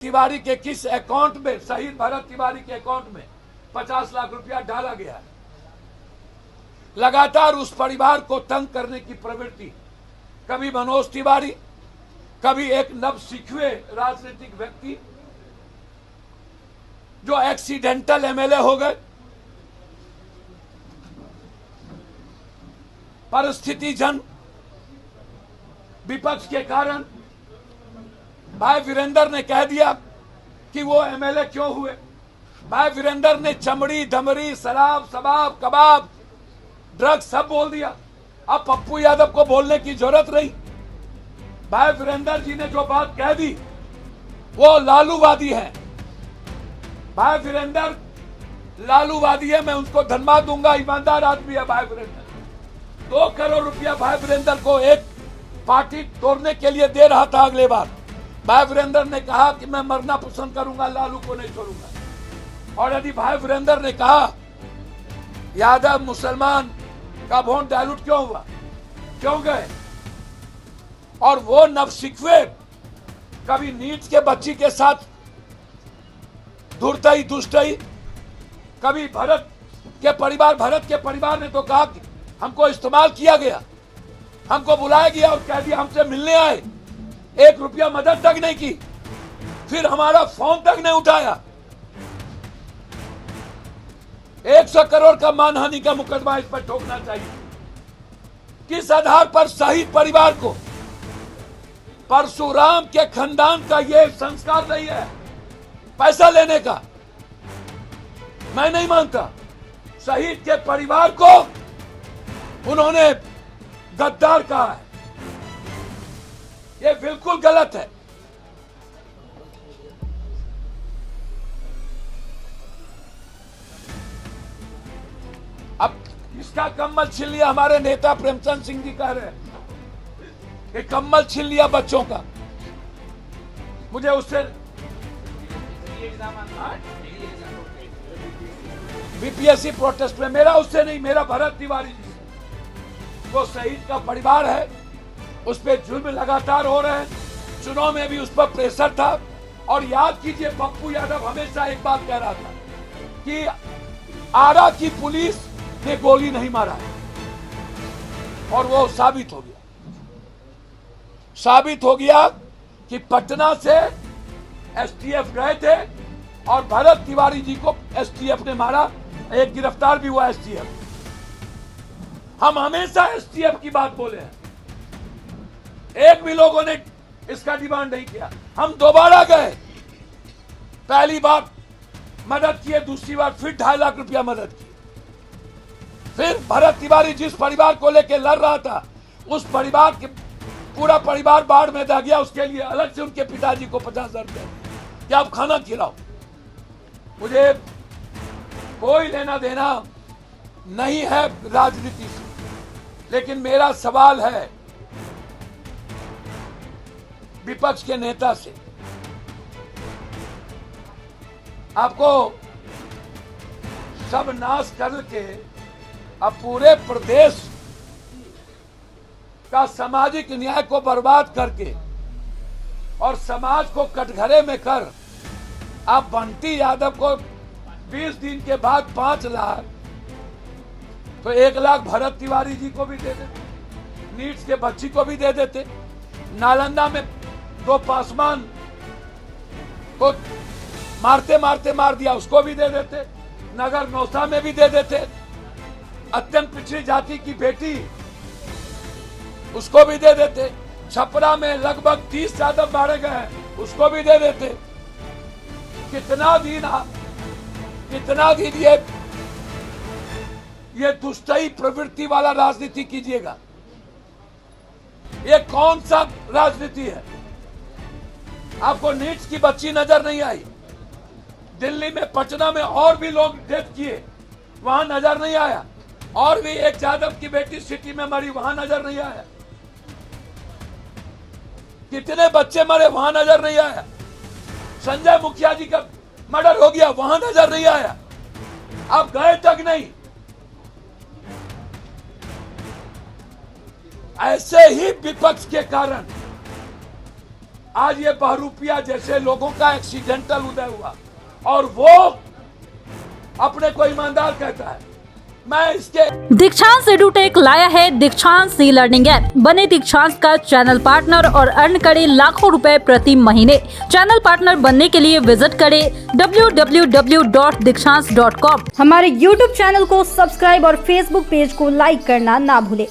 तिवारी के किस अकाउंट में, शहीद भरत तिवारी के अकाउंट में 50 लाख रुपया डाला गया है। लगातार उस परिवार को तंग करने की प्रवृत्ति, कभी मनोज तिवारी, कभी एक नव सीखे राजनीतिक व्यक्ति जो एक्सीडेंटल एमएलए हो गए, परिस्थिति जन विपक्ष के कारण भाई वीरेंद्र ने कह दिया कि वो एमएलए क्यों हुए। भाई वीरेंद्र ने चमड़ी धमड़ी शराब शबाब कबाब ड्रग्स सब बोल दिया। अब पप्पू यादव को बोलने की जरूरत नहीं। भाई वीरेंद्र जी ने जो बात कह दी वो लालूवादी है। भाई वीरेंद्र लालूवादी है, मैं उनको धन्यवाद दूंगा, ईमानदार आदमी है भाई वीरेंद्र। 2 करोड़ रुपया भाई वीरेंद्र को एक पार्टी तोड़ने के लिए दे रहा था। अगले बार भाई वीरेंद्र ने कहा कि मैं मरना पसंद करूंगा, लालू को नहीं छोड़ूंगा। और यदि भाई वीरेंद्र ने कहा यादव मुसलमान का वोट डायलूट क्यों हुआ, क्यों गए, और वो नवसिखवे कभी नीट के बच्ची के साथ धुरतई दुष्टई, कभी भरत के परिवार ने तो कहा कि हमको इस्तेमाल किया गया, हमको बुलाया गया और कह दिया हमसे मिलने आए, 1 रुपया मदद तक नहीं की, फिर हमारा फोन तक नहीं उठाया। 100 करोड़ का मानहानि का मुकदमा इस पर ठोकना चाहिए। किस आधार पर शहीद परिवार को, परशुराम के खानदान का यह संस्कार नहीं है पैसा लेने का। मैं नहीं मानता। शहीद के परिवार को उन्होंने गद्दार कहा है, यह बिल्कुल गलत है। अब इसका कम्बल छीन लिया, हमारे नेता प्रेमचंद सिंह जी कह रहे हैं कि कम्बल छीन लिया बच्चों का। मुझे उससे बीपीएससी प्रोटेस्ट में मेरा उससे नहीं, मेरा भरत तिवारी जी से। वो शहीद का परिवार है, उस पर जुल्म लगातार हो रहे हैं। चुनाव में भी उस पर प्रेशर था। और याद कीजिए, पप्पू यादव हमेशा एक बात कह रहा था कि आरा की पुलिस ने गोली नहीं मारा है, और वो साबित हो गया कि पटना से एसटीएफ गए थे और भरत तिवारी जी को एसटीएफ ने मारा। एक गिरफ्तार भी हुआ एसटीएफ। हम हमेशा एसटीएफ की बात बोले हैं, एक भी लोगों ने इसका डिमांड नहीं किया। हम दोबारा गए, पहली बार मदद किए, दूसरी बार फिर 2.5 लाख रुपया मदद की। फिर भरत तिवारी जिस परिवार को लेकर लड़ रहा था, उस परिवार के पूरा परिवार बाढ़ में रह गया, उसके लिए अलग से उनके पिताजी को 50,000 रुपया कि आप खाना खिलाओ। मुझे कोई लेना देना नहीं है राजनीति से, लेकिन मेरा सवाल है विपक्ष के नेता से। आपको सब नाश करके अब पूरे प्रदेश का सामाजिक न्याय को बर्बाद करके और समाज को कटघरे में कर आप बंटी यादव को 20 दिन के बाद 5 लाख, तो 1 लाख भरत तिवारी जी को भी दे देते, नीट्स के बच्ची को भी दे देते, नालंदा में 2 पासवान को मारते मारते मार दिया, उसको भी दे देते, नगर नौसा में भी दे देते, अत्यंत पिछड़ी जाति की बेटी उसको भी दे देते, छपरा में लगभग 30 यादव मारे गए हैं, उसको भी दे देते। कितना दिन ये दुष्टई प्रवृत्ति वाला राजनीति कीजिएगा? ये कौन सा राजनीति है? आपको नीट्स की बच्ची नजर नहीं आई? दिल्ली में, पटना में और भी लोग डेथ किए, वहां नजर नहीं आया? और भी एक यादव की बेटी सिटी में मरी, वहां नजर नहीं आया? कितने बच्चे मरे, वहां नजर नहीं आया? संजय मुखिया जी का मर्डर हो गया, वहां नजर नहीं आया? आप गए तक नहीं। ऐसे ही विपक्ष के कारण आज ये बहरूपिया जैसे लोगों का एक्सीडेंटल उदय हुआ और वो अपने को ईमानदार कहता है। मैं इसके दीक्षांत एडुटेक लाया है दीक्षांत ई लर्निंग ऐप। बने दीक्षांत का चैनल पार्टनर और अर्न करें लाखों रुपए प्रति महीने। चैनल पार्टनर बनने के लिए विजिट करें www.dikshans.com। हमारे YouTube चैनल को सब्सक्राइब और Facebook पेज को लाइक करना ना भूलें।